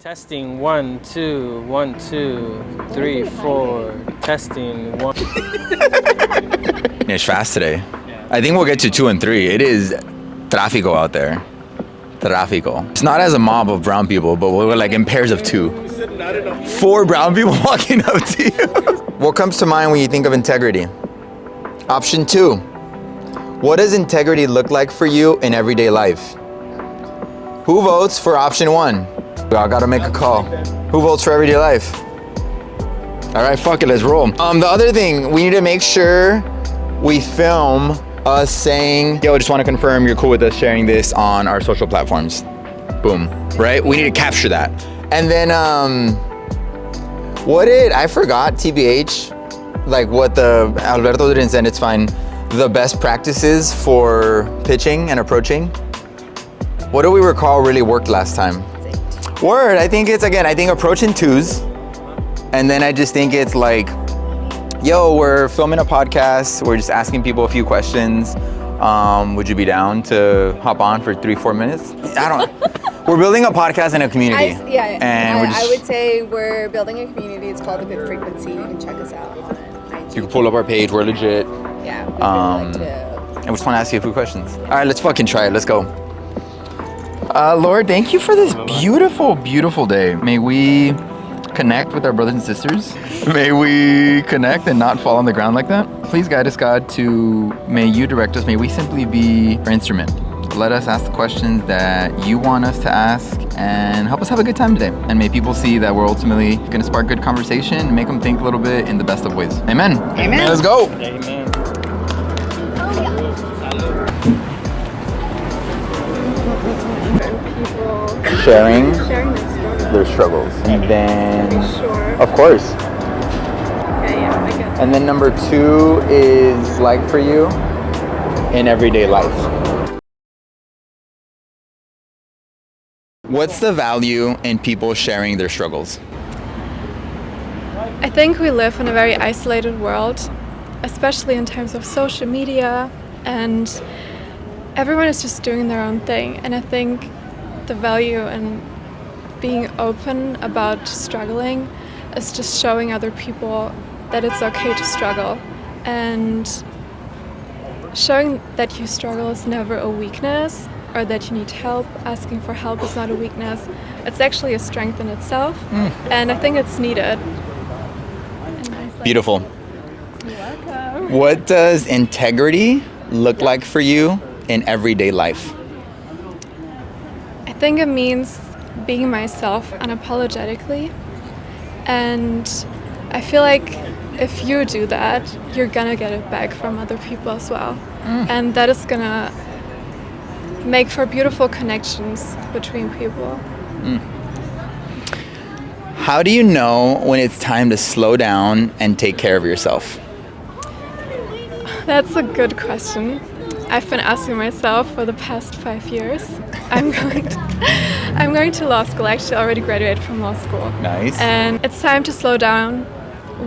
Testing 1 2 1 2 3 4. Testing 1. It's fast today. I think we'll get to 2 and 3. It is tráfico out there. Tráfico. It's not as a mob of brown people, but we're like in pairs of 2. 4 brown people walking up to you. What comes to mind when you think of integrity? Option 2. What does integrity look like for you in everyday life? Who votes for option 1? I gotta make a call. Who votes for everyday life? All right, fuck it, let's roll. The other thing, we need to make sure we film us saying, yo, I just want to confirm you're cool with us sharing this on our social platforms. Boom, right? We need to capture that. And then, I forgot, TBH, like what Alberto didn't send, it's fine. The best practices for pitching and approaching. What do we recall really worked last time? Word, I think approach in 2s. And then I just think it's like, yo, we're filming a podcast. We're just asking people a few questions. Would you be down to hop on for 3-4 minutes? We're building a podcast and a community. I would say we're building a community. It's called The Good Frequency. You can check us out on IG. You can pull up our page. We're legit. Yeah. And we just want to ask you a few questions. All right, let's fucking try it. Let's go. Lord, thank you for this beautiful, beautiful day. May we connect with our brothers and sisters. May we connect and not fall on the ground like that. Please guide us, God, may you direct us. May we simply be our instrument. Let us ask the questions that you want us to ask and help us have a good time today. And may people see that we're ultimately going to spark good conversation and make them think a little bit in the best of ways. Amen. Amen. Let's go. Amen. Sharing their struggles. And then, of course. Okay, yeah, I get that. And then number 2 is like for you in everyday life. What's the value in people sharing their struggles? I think we live in a very isolated world, especially in terms of social media, and everyone is just doing their own thing. And I think the value in being open about struggling is just showing other people that it's okay to struggle, and showing that you struggle is never a weakness, or that you need help. Asking for help is not a weakness. It's actually a strength in itself, and I think it's needed. Beautiful. You're welcome. What does integrity look like for you in everyday life? I think it means being myself unapologetically, and I feel like if you do that, you're gonna get it back from other people as well, and that is gonna make for beautiful connections between people. How do you know when it's time to slow down and take care of yourself? That's a good question. I've been asking myself for the past 5 years. I'm going to law school. Actually, I already graduated from law school. Nice. And it's time to slow down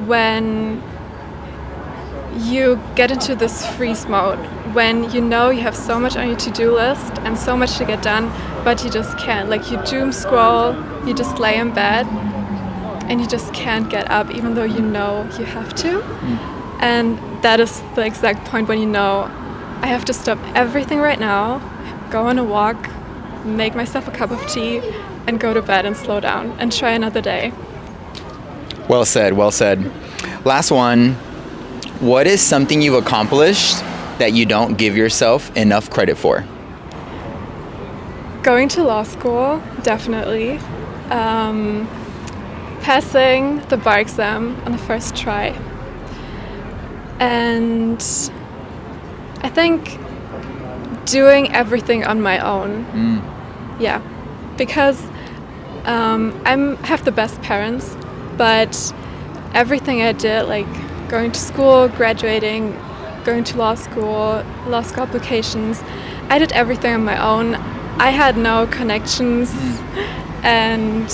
when you get into this freeze mode, when you know you have so much on your to-do list and so much to get done, but you just can't. Like, you doom scroll, you just lay in bed, and you just can't get up, even though you know you have to. And that is the exact point when you know, I have to stop everything right now, go on a walk, make myself a cup of tea, and go to bed and slow down and try another day. Well said, well said. Last one. What is something you've accomplished that you don't give yourself enough credit for? Going to law school, definitely. Passing the bar exam on the first try. And I think doing everything on my own. Yeah, because I have the best parents, but everything I did, like going to school, graduating, going to law school applications, I did everything on my own. I had no connections, and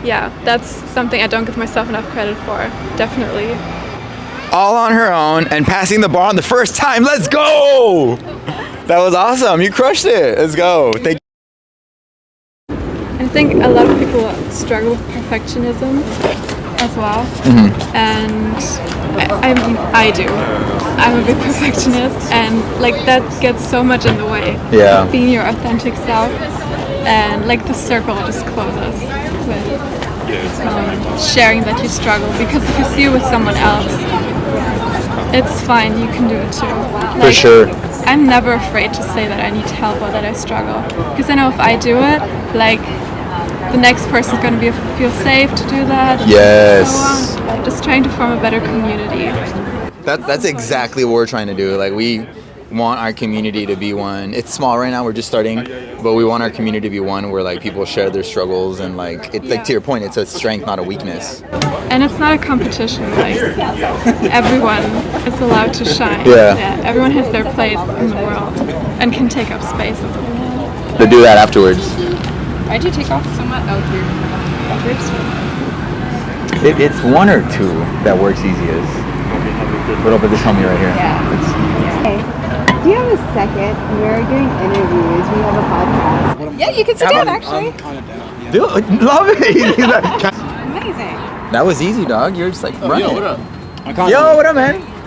yeah, that's something I don't give myself enough credit for, definitely. All on her own and passing the bar on the first time. Let's go! That was awesome. You crushed it. Let's go. Thank you. And think a lot of people struggle with perfectionism as well, and I do. I'm a big perfectionist, and like that gets so much in the way of being your authentic self, and like the circle just closes with sharing that you struggle, because if you see it with someone else, it's fine, you can do it too. Like, For sure. I'm never afraid to say that I need help or that I struggle, because I know if I do it, like the next person's going to feel safe to do that. Yes. And so on. Just trying to form a better community. That's exactly what we're trying to do. Like, we want our community to be one. It's small right now, we're just starting, but we want our community to be one where like people share their struggles, and like it's like, to your point, it's a strength, not a weakness. And it's not a competition. Like everyone is allowed to shine. Yeah. Everyone has their place in the world and can take up space in the world. To do that afterwards. Why'd you take off so much? Oh, here. It's one or two that works easiest. But this homie right here. Hey, do you have a second? We're doing interviews. We have a podcast. Yeah, you can sit down, actually. I'm kind of down. Yeah. Dude, love it. Amazing. That was easy, dog. You're just like, run Yo, it. what up? Yo, what up, man?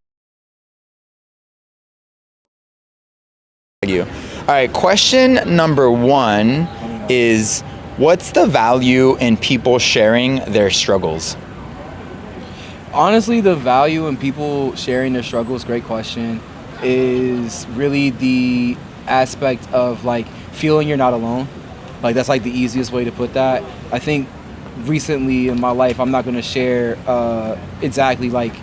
Thank you. All right, question number 1 is, what's the value in people sharing their struggles? Honestly, the value in people sharing their struggles, great question, is really the aspect of like feeling you're not alone. Like that's like the easiest way to put that. I think recently in my life, I'm not going to share exactly like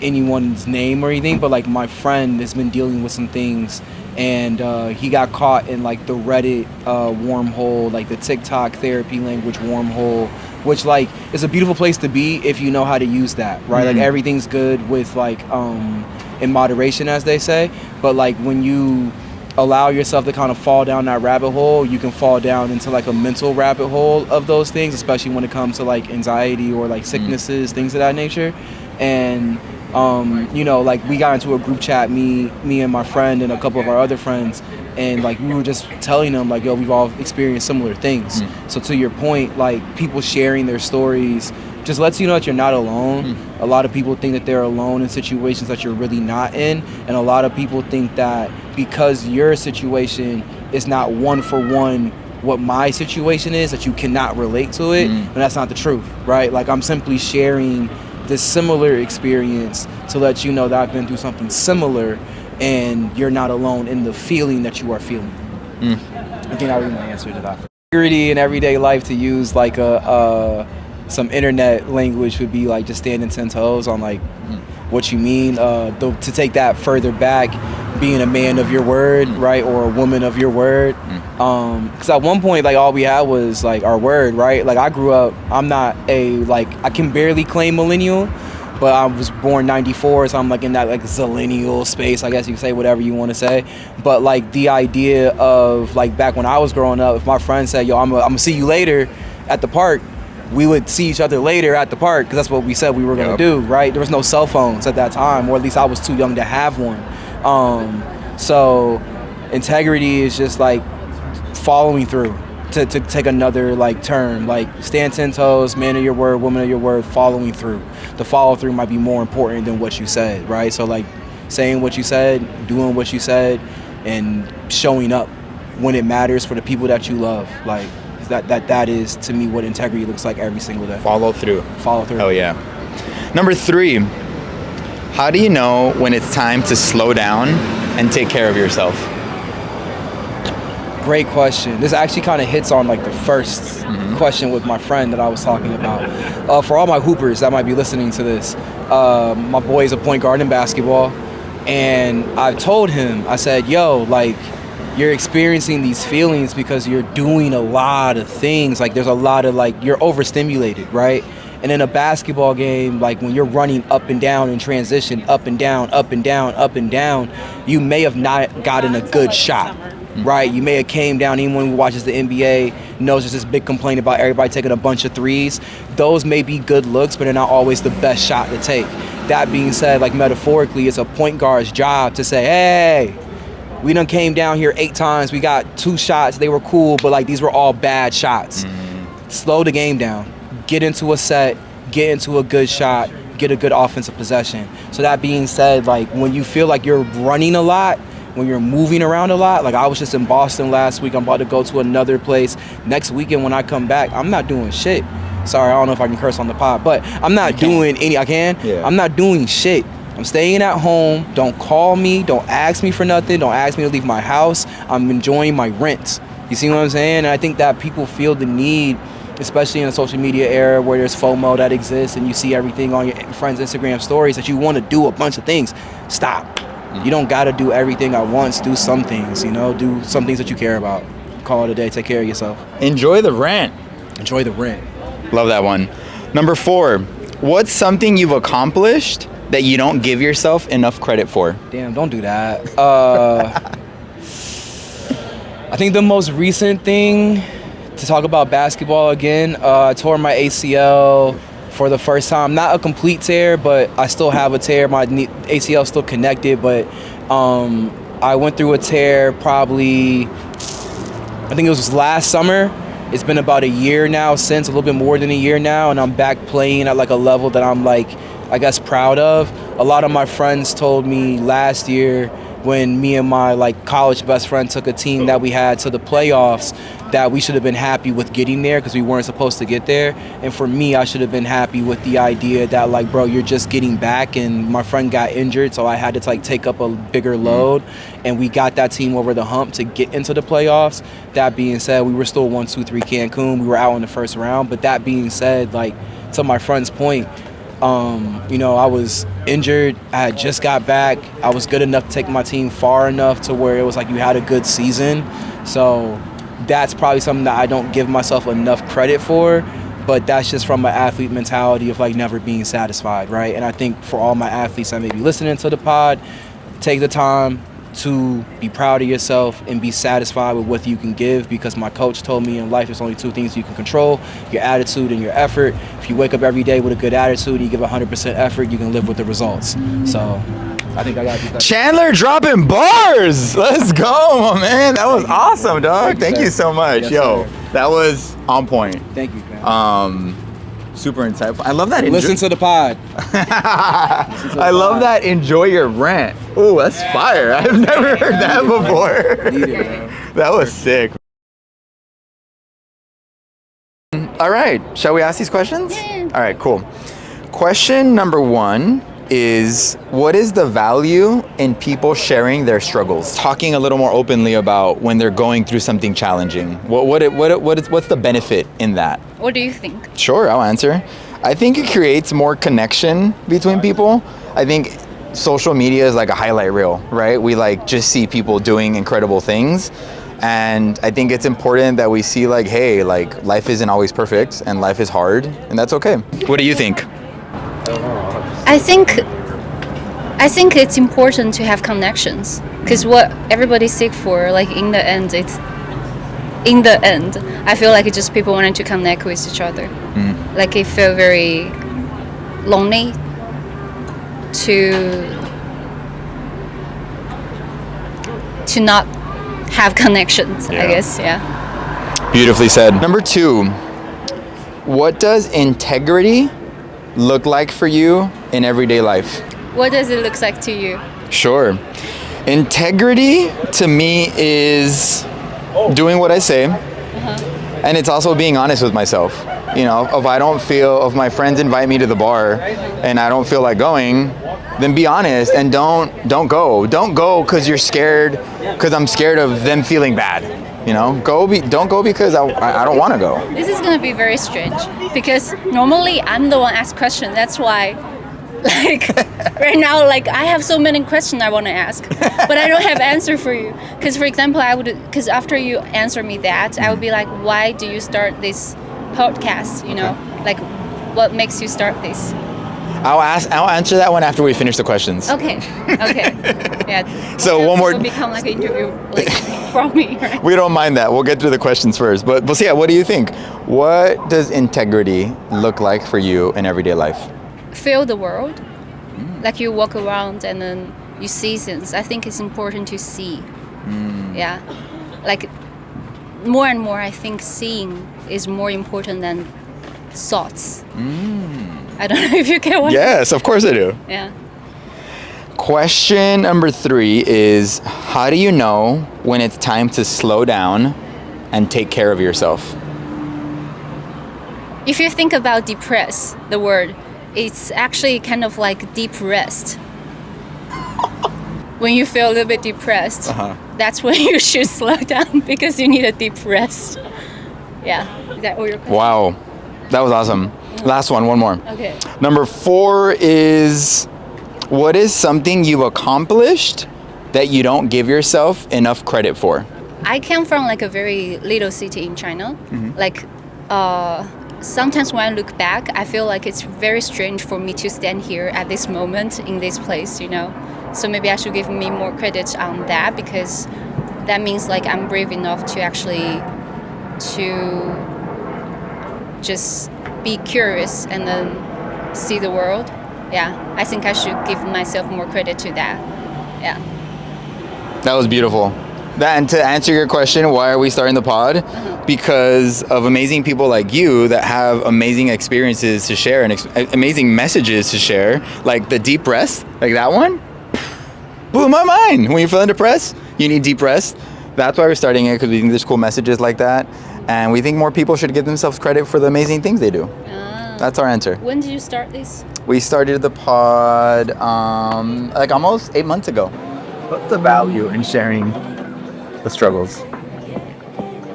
anyone's name or anything, but like my friend has been dealing with some things, and he got caught in like the Reddit wormhole, like the TikTok therapy language wormhole, which like is a beautiful place to be if you know how to use that, right? Like everything's good with like in moderation, as they say, but like when you allow yourself to kind of fall down that rabbit hole, you can fall down into like a mental rabbit hole of those things, especially when it comes to like anxiety or like sicknesses, things of that nature. And you know, like we got into a group chat, me and my friend and a couple of our other friends, and like we were just telling them like, yo, we've all experienced similar things. So to your point, like people sharing their stories just lets you know that you're not alone. A lot of people think that they're alone in situations that you're really not in, and a lot of people think that because your situation is not one for one what my situation is, that you cannot relate to it, and that's not the truth, right? Like I'm simply sharing this similar experience to let you know that I've been through something similar, and you're not alone in the feeling that you are feeling. I think that would be my answer to that. Security in everyday life, to use like some internet language, would be like just standing 10 toes on like what you mean. To take that further back, being a man of your word, right, or a woman of your word. Because at one point, like all we had was like our word, right? Like I grew up, I'm not I can barely claim millennial, but I was born 94, so I'm like in that like zillennial space, I guess you can say whatever you want to say. But like the idea of like back when I was growing up, if my friend said, yo, I'm gonna see you later at the park, we would see each other later at the park, because that's what we said we were gonna do, right? There was no cell phones at that time, or at least I was too young to have one. So integrity is just like following through, to take another like term, like stand 10 toes, man of your word, woman of your word, following through. The follow through might be more important than what you said, right? So like saying what you said, doing what you said, and showing up when it matters for the people that you love. Like that is to me what integrity looks like every single day. Follow through. Oh yeah. Number 3, how do you know when it's time to slow down and take care of yourself? Great question. This actually kind of hits on like the first question with my friend that I was talking about. For all my hoopers that might be listening to this, my boy is a point guard in basketball, and I told him, I said, yo, like you're experiencing these feelings because you're doing a lot of things. Like there's a lot of like, you're overstimulated, right? And in a basketball game, like when you're running up and down in transition, up and down, up and down, up and down, you may have not gotten a good shot, right? You may have came down, anyone who watches the NBA knows there's this big complaint about everybody taking a bunch of threes. Those may be good looks, but they're not always the best shot to take. That being said, like metaphorically, it's a point guard's job to say, hey, we done came down here 8 times, we got 2 shots, they were cool, but like these were all bad shots. slow the game down. Get into a set, get into a good shot, get a good offensive possession. So that being said, like when you feel like you're running a lot, when you're moving around a lot, like I was just in Boston last week, I'm about to go to another place. Next weekend when I come back, I'm not doing shit. Sorry, I don't know if I can curse on the pod, but I'm not doing any, I can? Yeah. I'm not doing shit. I'm staying at home. Don't call me. Don't ask me for nothing. Don't ask me to leave my house. I'm enjoying my rent. You see what I'm saying? And I think that people feel the need, especially in a social media era where there's FOMO that exists and you see everything on your friends' Instagram stories, that you want to do a bunch of things. Stop. You don't got to do everything at once. Do some things, you know? Do some things that you care about. Call it a day. Take care of yourself. Enjoy the rent. Enjoy the rent. Love that one. Number 4, what's something you've accomplished that you don't give yourself enough credit for? Damn, don't do that. I think the most recent thing, to talk about basketball again, I tore my ACL for the first time. Not a complete tear, but I still have a tear. My ACL is still connected, but I went through a tear probably, I think it was last summer. It's been about a year now since, a little bit more than a year now, and I'm back playing at like a level that I'm like, I guess, proud of. A lot of my friends told me last year when me and my like college best friend took a team that we had to the playoffs that we should have been happy with getting there because we weren't supposed to get there. And for me, I should have been happy with the idea that like, bro, you're just getting back, and my friend got injured, so I had to like take up a bigger load, and we got that team over the hump to get into the playoffs. That being said, we were still 1-2-3 Cancun. We were out in the first round, but that being said, like to my friend's point, you know, I was injured. I had just got back. I was good enough to take my team far enough to where it was like you had a good season. So that's probably something that I don't give myself enough credit for, but that's just from my athlete mentality of like never being satisfied, right? And I think for all my athletes that may be listening to the pod, take the time to be proud of yourself and be satisfied with what you can give, because my coach told me in life there's only 2 things you can control: your attitude and your effort. If you wake up every day with a good attitude and you give 100% effort, you can live with the results. So I think I got to do that. Chandler dropping bars. Let's go, my man. That was awesome, dog. Thank you so much. Yes, Yo, sir. that was on point. Thank you, man. Super insightful. I love that. Listen to the pod. I love that. Enjoy your rant. Oh, that's fire. I've never heard that before. Need it, bro. That was sick. All right. Shall we ask these questions? Yeah. All right, cool. Question number 1 is, what is the value in people sharing their struggles? Talking a little more openly about when they're going through something challenging. What's the benefit in that? What do you think? Sure, I'll answer. I think it creates more connection between people. I think social media is like a highlight reel, right? We like just see people doing incredible things. And I think it's important that we see like, hey, like life isn't always perfect and life is hard, and that's okay. What do you think? I think it's important to have connections, because what everybody seek for, like in the end, I feel like it's just people wanting to connect with each other. Like it feel very lonely to not have connections. I guess, yeah. Beautifully said. Number 2, what does integrity look like for you in everyday life? What does it look like to you? Sure. Integrity to me is doing what I say, and it's also being honest with myself. You know, if my friends invite me to the bar and I don't feel like going, then be honest and don't go. Don't go because you're scared, because I'm scared of them feeling bad. You know, don't go because I don't want to go. This is gonna be very strange, because normally I'm the one asked question. That's why, like right now, like I have so many questions I want to ask, but I don't have answer for you. Because for example, because after you answer me that, I would be like, why do you start this podcast? You know, like what makes you start this? I'll answer that one after we finish the questions. Okay. Yeah. So one more. It will become like an interview, like from me, right? We don't mind that. We'll get through the questions first. But yeah, what do you think? What does integrity look like for you in everyday life? Feel the world, like you walk around and then you see things. I think it's important to see. Yeah, like more and more I think seeing is more important than thoughts. I don't know if you get what. Yes, of course I do. Yeah. Question number 3 is, how do you know when it's time to slow down and take care of yourself? If you think about depress, the word, it's actually kind of like deep rest. When you feel a little bit depressed, that's when you should slow down because you need a deep rest. Yeah. Is that what you're question? Wow, that was awesome. Last one more. Okay. Number 4 is, what is something you've accomplished that you don't give yourself enough credit for? I came from like a very little city in China. Like, sometimes when I look back, I feel like it's very strange for me to stand here at this moment in this place, you know. So maybe I should give me more credit on that, because that means like I'm brave enough to actually to just be curious and then see the world. Yeah, I think I should give myself more credit to that. Yeah. That was beautiful. And to answer your question, why are we starting the pod? Because of amazing people like you that have amazing experiences to share and amazing messages to share, like the deep rest, like that one, blew my mind. When you're feeling depressed, you need deep rest. That's why we're starting it, because we think there's cool messages like that. And we think more people should give themselves credit for the amazing things they do. That's our answer. When did you start this? We started the pod like almost 8 months ago. What's the value in sharing the struggles?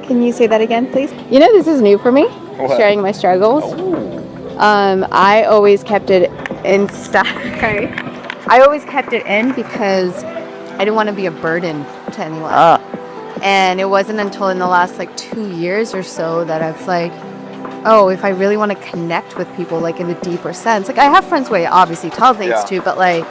Can you say that again, please? You know, this is new for me, sharing my struggles. I always kept it I always kept it in because I didn't want to be a burden to anyone. And it wasn't until in the last like 2 years or so that I was like, oh, if I really want to connect with people like in a deeper sense, like I have friends who I obviously tell things to, but like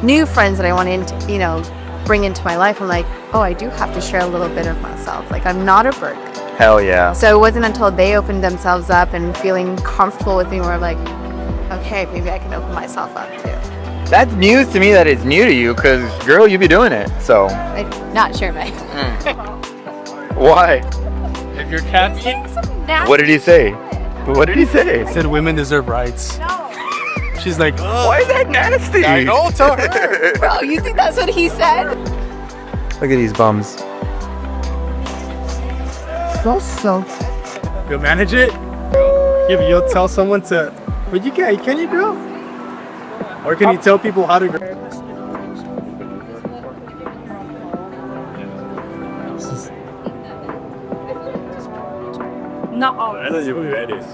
new friends that I want to, you know, bring into my life, I'm like, oh, I do have to share a little bit of myself. Like I'm not a burden. Hell yeah. So it wasn't until they opened themselves up and feeling comfortable with me where I'm like, okay, maybe I can open myself up too. That's news to me that it's new to you, because girl, you be doing it, so. I'm not sure, but Why? If you're catching, What did he say? What did he say? said women deserve rights. She's like, Why is that nasty? I know, tell her. bro, you think that's what he said? Look at these bums. So You'll manage it? Yeah, but you'll tell someone to, but you can't, can you, girl? Or can you tell people how to grow? Not always.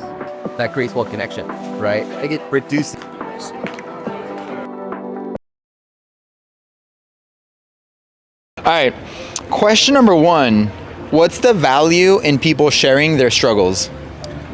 That creates more connection, right? Like it reduces. All right, question number 1. What's the value in people sharing their struggles?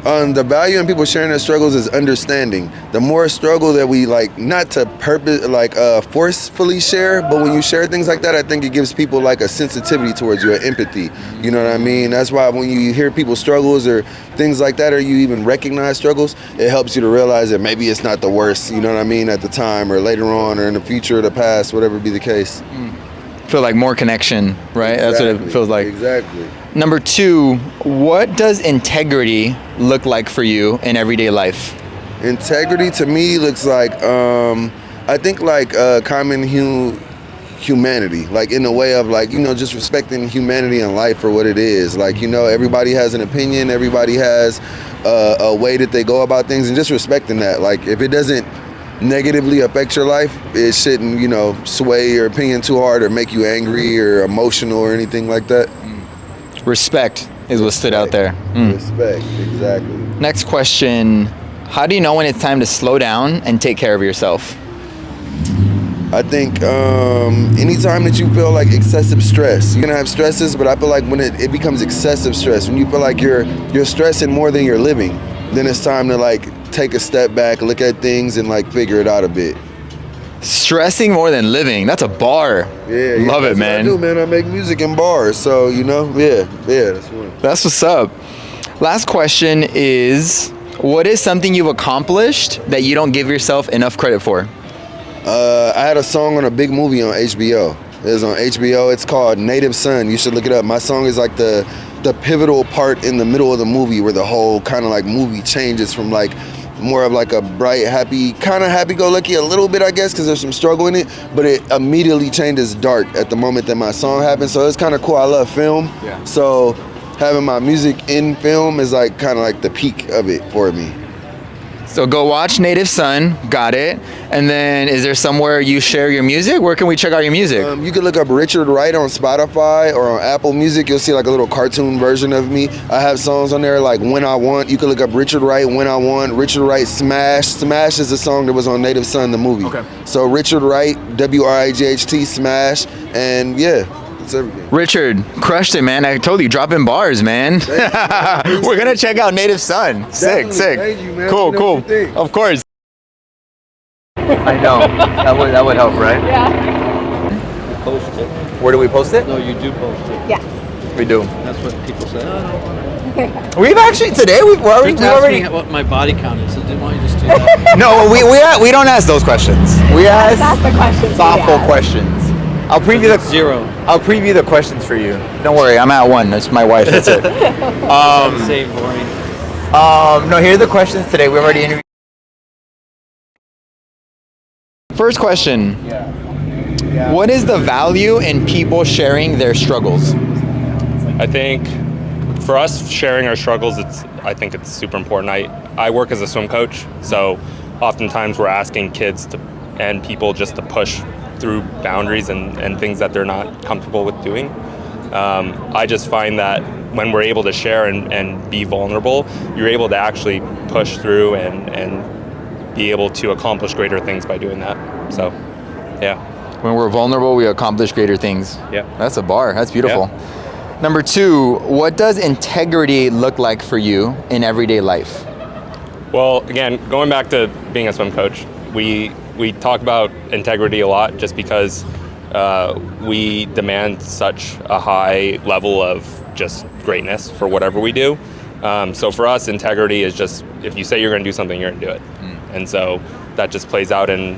The value in people sharing their struggles is understanding. The more struggle that we like, not to purpose, like forcefully share, but when you share things like that, I think it gives people like a sensitivity towards you, an empathy. You know what I mean? That's why when you hear people's struggles or things like that, or you even recognize struggles, it helps you to realize that maybe it's not the worst, you know what I mean, at the time or later on or in the future or the past, whatever be the case. Feel like more connection, right? That's what it feels like. Exactly. Number 2, what does integrity look like for you in everyday life? Integrity to me looks like, I think like common humanity, like in the way of like, you know, just respecting humanity and life for what it is. Like, you know, everybody has an opinion, everybody has a way that they go about things, and just respecting that. Like if it doesn't negatively affect your life, it shouldn't, you know, sway your opinion too hard or make you angry or emotional or anything like that. Respect is what stood out there. Respect, exactly. Next question. How do you know when it's time to slow down and take care of yourself? I think anytime that you feel like excessive stress, you're gonna have stresses, but I feel like when it becomes excessive stress, when you feel like you're stressing more than you're living, then it's time to like take a step back, look at things and like figure it out a bit. Stressing more than living. That's a bar. Yeah, Love it, that's man. what I do, man. I make music in bars, so you know, yeah, that's one. That's what's up. Last question is, what is something you've accomplished that you don't give yourself enough credit for? I had a song on a big movie on HBO. It was on HBO. It's called Native Son. You should look it up. My song is like the the pivotal part in the middle of the movie where the whole kind of like movie changes from like more of like a bright, happy, kind of happy-go-lucky a little bit, I guess, because there's some struggle in it, but it immediately changes dark at the moment that my song happens. So it's kind of cool. I love film. Yeah. So having my music in film is like kind of like the peak of it for me. So go watch Native Son, got it. And then is there somewhere you share your music? Where can we check out your music? You can look up Richard Wright on Spotify or on Apple Music. You'll see like a little cartoon version of me. I have songs on there like When I Want. You can look up Richard Wright, When I Want, Richard Wright Smash. Smash is a song that was on Native Son, the movie. Okay. So Richard Wright, WRIGHT, Smash, and yeah, it's everything. Richard, crushed it, man. I told you, dropping bars, man. We're gonna check out Native Son. Sick, Definitely. sick. Thank you, man. Cool, Let me know cool. what you think. Of course. I know. That would help, right? Yeah. Post it. Where do we post it? No, you do post it. Yes. We do. That's what people say. We've actually today we've already. Just ask me what my body count is. So why don't you just do that? No, we don't ask those questions. We ask That's the question. thoughtful questions. I'll preview the 0. I'll preview the questions for you. Don't worry, I'm at 1. That's my wife. That's it. Same boring. No, here are the questions today. We've already interviewed. First question. What is the value in people sharing their struggles? I think for us sharing our struggles, I think it's super important. I work as a swim coach, so oftentimes we're asking kids and people just to push through boundaries and things that they're not comfortable with doing. I just find that when we're able to share and be vulnerable, you're able to actually push through and be able to accomplish greater things by doing that. So, yeah. When we're vulnerable, we accomplish greater things. Yeah. That's a bar. That's beautiful. Number 2, what does integrity look like for you in everyday life? Well, again, going back to being a swim coach, we talk about integrity a lot just because we demand such a high level of just greatness for whatever we do. So for us, integrity is just, if you say you're going to do something, you're going to do it. And so that just plays out in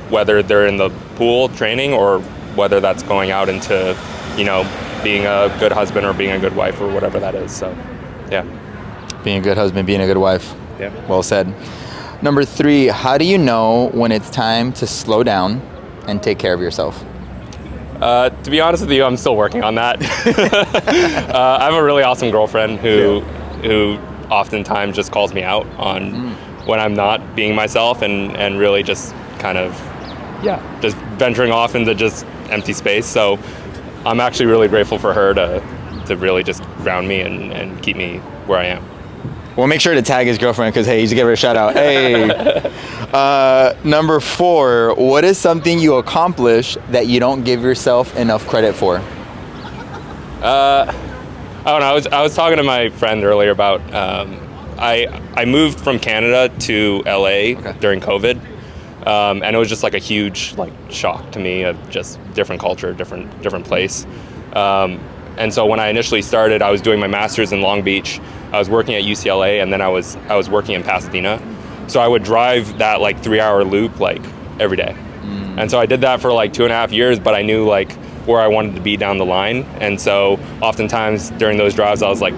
whether they're in the pool training or whether that's going out into, being a good husband or being a good wife or whatever that is. So, yeah. Being a good husband, being a good wife. Yeah. Well said. Number 3, how do you know when it's time to slow down and take care of yourself? To be honest with you, I'm still working on that. I have a really awesome girlfriend who oftentimes just calls me out on when I'm not being myself and really just kind of, just venturing off into just empty space. So I'm actually really grateful for her to really just ground me and keep me where I am. We'll make sure to tag his girlfriend because, hey, he's give her a shout out. Hey. Number 4, what is something you accomplish that you don't give yourself enough credit for? I don't know. I was talking to my friend earlier about I moved from Canada to LA during COVID, and it was just like a huge shock to me of just different culture, different place. And so when I initially started, I was doing my master's in Long Beach. I was working at UCLA, and then I was working in Pasadena. So I would drive that 3-hour loop every day. And so I did that for 2.5 years, but I knew where I wanted to be down the line. And so oftentimes during those drives, I was like,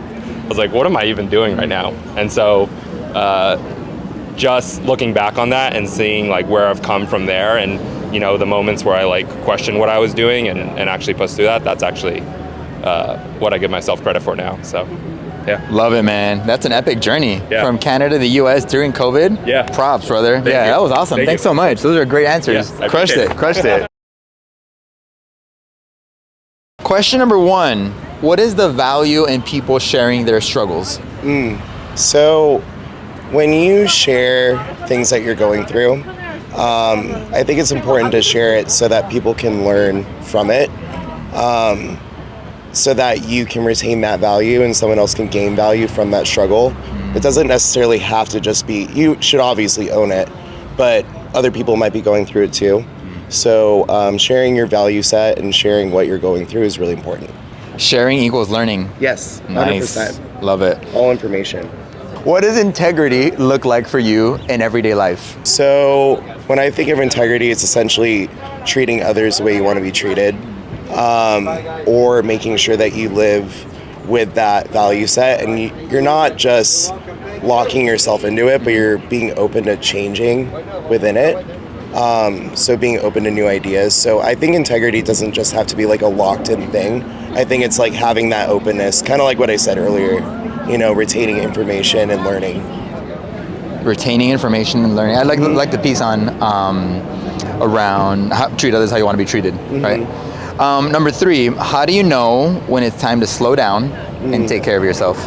what am I even doing right now? And so just looking back on that and seeing where I've come from there, and the moments where I questioned what I was doing and actually pushed through that, that's actually what I give myself credit for now. So, yeah. Love it, man. That's an epic journey from Canada to the U.S. during COVID. Yeah. Props, brother. Thank you. That was awesome. Thank Thanks you. so much. Those are great answers. Yeah, I Crushed appreciate it. Crushed it. Question number 1. What is the value in people sharing their struggles? So when you share things that you're going through, I think it's important to share it so that people can learn from it, so that you can retain that value and someone else can gain value from that struggle. It doesn't necessarily have to just be, you should obviously own it, but other people might be going through it too. So sharing your value set and sharing what you're going through is really important. Sharing equals learning. Yes, 100%. Nice. Love it. All information. What does integrity look like for you in everyday life? So when I think of integrity, it's essentially treating others the way you want to be treated, or making sure that you live with that value set, and you're not just locking yourself into it, but you're being open to changing within it. So being open to new ideas. So I think integrity doesn't just have to be like a locked in thing. I think it's like having that openness, kind of like what I said earlier, you know, retaining information and learning. Retaining information and learning. I like the piece on around treat others how you want to be treated, right? Number 3, how do you know when it's time to slow down and take care of yourself?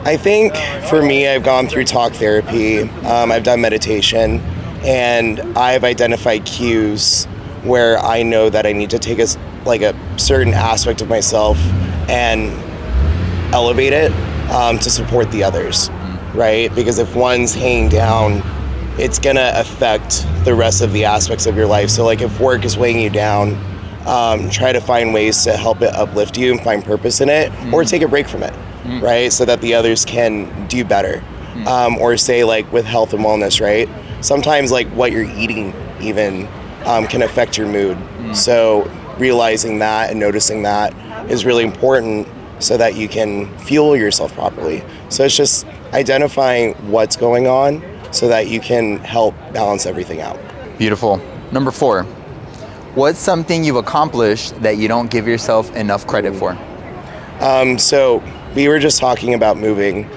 I think for me, I've gone through talk therapy, I've done meditation, and I've identified cues where I know that I need to take a certain aspect of myself and elevate it to support the others, right? Because if one's hanging down, it's gonna affect the rest of the aspects of your life. So like if work is weighing you down, try to find ways to help it uplift you and find purpose in it, or take a break from it, right? So that the others can do better. Or say like with health and wellness, right? Sometimes like what you're eating even can affect your mood. So realizing that and noticing that is really important so that you can fuel yourself properly. So it's just identifying what's going on so that you can help balance everything out. Beautiful. Number 4, what's something you've accomplished that you don't give yourself enough credit for? So we were just talking about moving.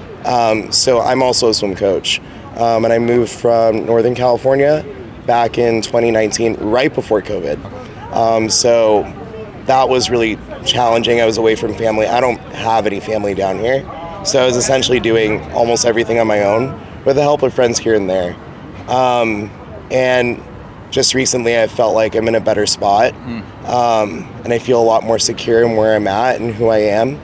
So I'm also a swim coach. And I moved from Northern California back in 2019, right before COVID. So that was really challenging. I was away from family. I don't have any family down here. So I was essentially doing almost everything on my own with the help of friends here and there. And just recently I felt like I'm in a better spot. And I feel a lot more secure in where I'm at and who I am.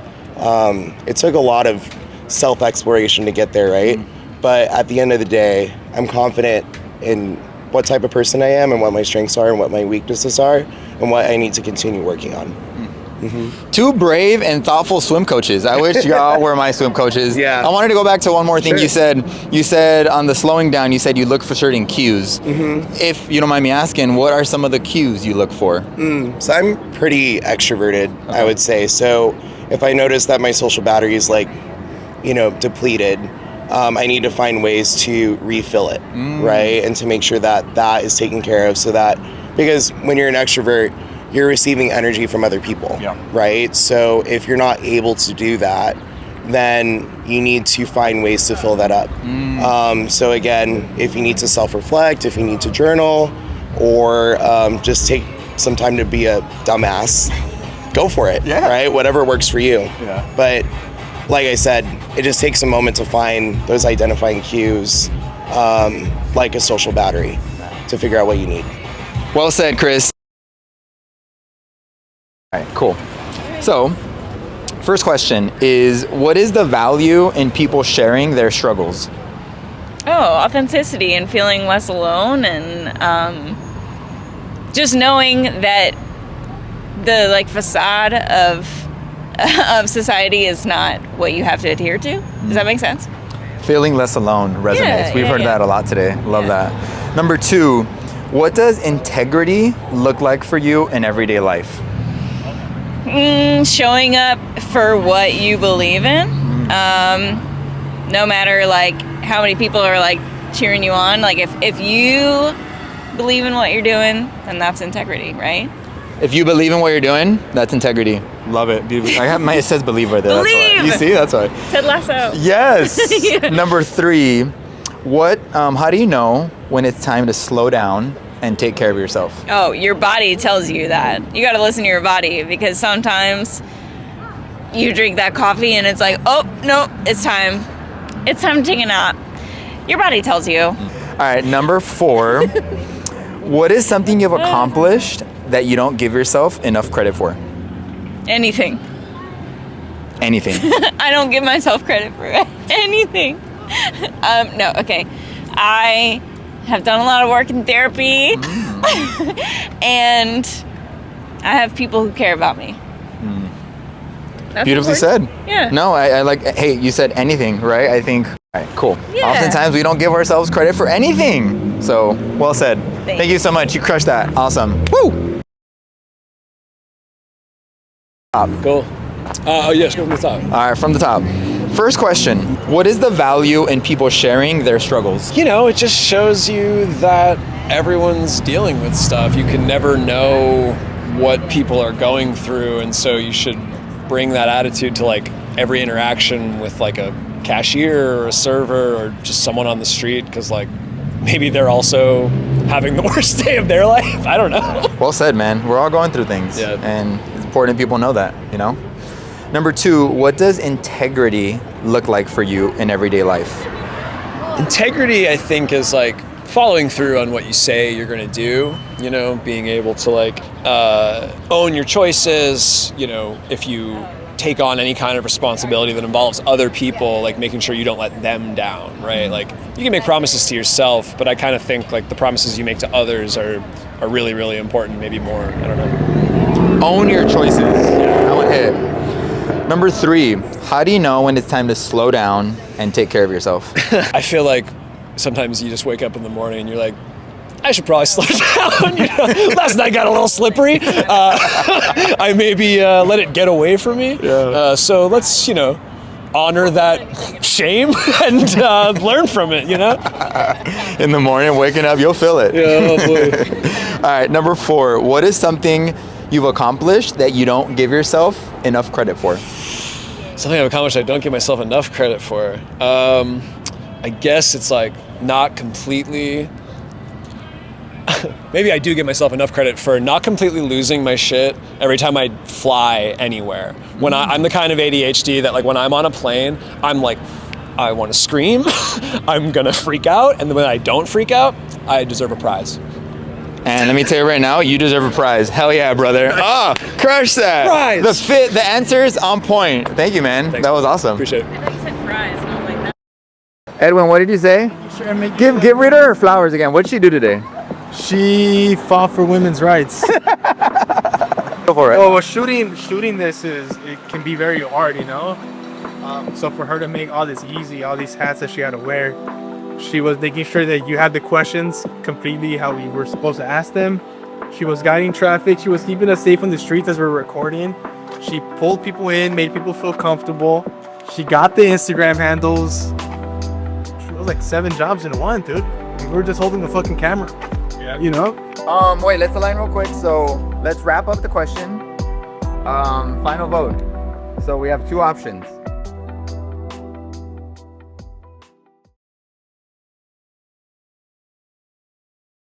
It took a lot of self-exploration to get there, right? But at the end of the day, I'm confident in what type of person I am and what my strengths are and what my weaknesses are and what I need to continue working on. 2 brave and thoughtful swim coaches. I wish y'all were my swim coaches. Yeah. I wanted to go back to one more thing. Sure. You said on the slowing down, you said you look for certain cues. If you don't mind me asking, what are some of the cues you look for? So I'm pretty extroverted, I would say. So if I notice that my social battery is like, you know, depleted, I need to find ways to refill it, right? And to make sure that that is taken care of so that, because when you're an extrovert, you're receiving energy from other people, right? So if you're not able to do that, then you need to find ways to fill that up. So again, if you need to self-reflect, if you need to journal, or just take some time to be a dumbass, go for it, right? Whatever works for you. But like I said, it just takes a moment to find those identifying cues, like a social battery, to figure out what you need. Well said, Chris. All right, cool. So, first question is, what is the value in people sharing their struggles? Authenticity and feeling less alone, and just knowing that the like facade of society is not what you have to adhere to. Does that make sense? Feeling less alone resonates. We've heard that a lot today. Love that. Number 2, what does integrity look like for you in everyday life? Showing up for what you believe in, no matter like how many people are like cheering you on. Like if you believe in what you're doing, then that's integrity, right? If you believe in what you're doing, that's integrity. Love it. I have it says believe right there. Believe! That's why. You see, that's why. Ted Lasso. Yes. Number 3, how do you know when it's time to slow down and take care of yourself? Oh, your body tells you that. You got to listen to your body, because sometimes you drink that coffee and it's like, oh, no, it's time. It's time to take a nap. Your body tells you. All right, number 4, what is something you've accomplished that you don't give yourself enough credit for? Anything. Anything. I don't give myself credit for anything. No, okay. I have done a lot of work in therapy, and I have people who care about me. That's Beautifully important. said. Yeah. No, I like, hey, you said anything, right? I think, all right, cool. Yeah. Oftentimes we don't give ourselves credit for anything. So, well said. Thank you so much. You crushed that. Awesome. Woo! Cool. Oh, yes, go from the top. All right, from the top. First question. What is the value in people sharing their struggles? You know, it just shows you that everyone's dealing with stuff. You can never know what people are going through, and so you should bring that attitude to like every interaction with like a cashier or a server or just someone on the street, because like maybe they're also having the worst day of their life. I don't know. Well said, man. We're all going through things. Yeah. And it's important people know that, you know? Number 2, what does integrity look like for you in everyday life? Integrity, I think, is like following through on what you say you're going to do, you know, being able to like own your choices, you know, if you take on any kind of responsibility that involves other people, like making sure you don't let them down, right? Like you can make promises to yourself, but I kind of think like the promises you make to others are really, really important, maybe more, I don't know. Own your choices. That one hit. Number 3, how do you know when it's time to slow down and take care of yourself? I feel like sometimes you just wake up in the morning and you're like, I should probably slow down. You know? Last night got a little slippery. I maybe let it get away from me. Yeah. So let's, you know, honor that shame and learn from it, you know? In the morning, waking up, you'll feel it. Yeah, oh boy. All right, number 4, what is something you've accomplished that you don't give yourself enough credit for? Something I've accomplished I don't give myself enough credit for. I guess it's like not completely... Maybe I do give myself enough credit for not completely losing my shit every time I fly anywhere. When I'm the kind of ADHD that like when I'm on a plane, I'm like, I want to scream, I'm gonna freak out, and then when I don't freak out, I deserve a prize. And let me tell you right now, you deserve a prize. Hell yeah, brother. Oh, crush that. Prize. The answers on point. Thank you, man. Thanks. That was awesome. Appreciate it. I thought you said fries, and I was like, that. Edwin, what did you say? Give Rita her flowers again. What did she do today? She fought for women's rights. Go for it. Oh, well, shooting this it can be very hard, you know. So for her to make all this easy, all these hats that she had to wear, she was making sure that you had the questions completely how we were supposed to ask them. She was guiding traffic. She was keeping us safe on the streets as we were recording. She pulled people in, made people feel comfortable. She got the Instagram handles. It was like 7 jobs in one, dude. We were just holding the fucking camera. Yeah. You know? Wait, let's align real quick. So let's wrap up the question. Final vote. So we have 2 options.